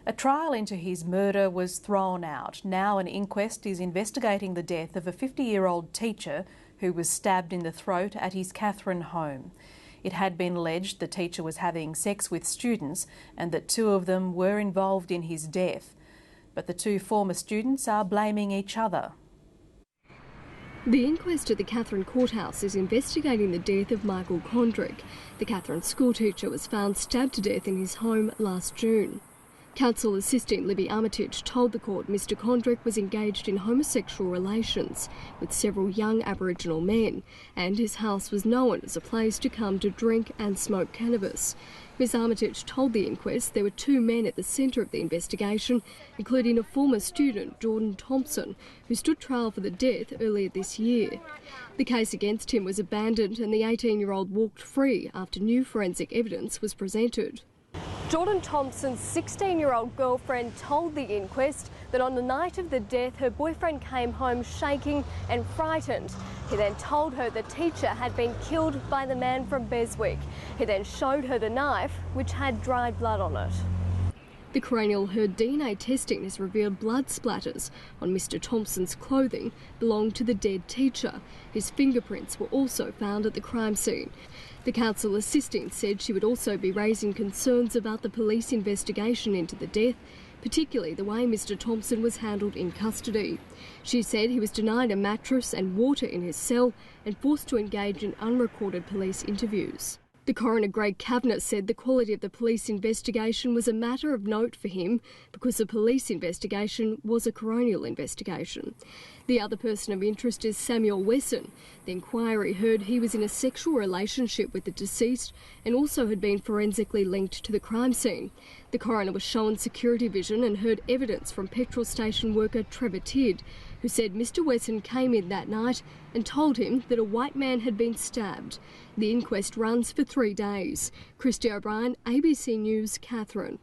A trial into his murder was thrown out. Now an inquest is investigating the death of a 50-year-old teacher who was stabbed in the throat at his Katherine home. It had been alleged the teacher was having sex with students and that two of them were involved in his death. But the two former students are blaming each other. The inquest at the Katherine courthouse is investigating the death of Michael Condrick. The Katherine schoolteacher was found stabbed to death in his home last June. Counsel Assistant Libby Armitage told the court Mr Condrick was engaged in homosexual relations with several young Aboriginal men, and his house was known as a place to come to drink and smoke cannabis. Ms Armitage told the inquest there were two men at the centre of the investigation, including a former student, Jordan Thompson, who stood trial for the death earlier this year. The case against him was abandoned and the 18-year-old walked free after new forensic evidence was presented. Jordan Thompson's 16-year-old girlfriend told the inquest that on the night of the death her boyfriend came home shaking and frightened. He then told her the teacher had been killed by the man from Beswick. He then showed her the knife, which had dried blood on it. The coronial heard DNA testing has revealed blood splatters on Mr Thompson's clothing belonged to the dead teacher. His fingerprints were also found at the crime scene. The counsel assistant said she would also be raising concerns about the police investigation into the death, particularly the way Mr Thompson was handled in custody. She said he was denied a mattress and water in his cell and forced to engage in unrecorded police interviews. The coroner Greg Kavanagh said the quality of the police investigation was a matter of note for him because the police investigation was a coronial investigation. The other person of interest is Samuel Wesson. The inquiry heard he was in a sexual relationship with the deceased and also had been forensically linked to the crime scene. The coroner was shown security vision and heard evidence from petrol station worker Trevor Tidd, who said Mr Wesson came in that night and told him that a white man had been stabbed. The inquest runs for 3 days. Christy O'Brien, ABC News, Katherine.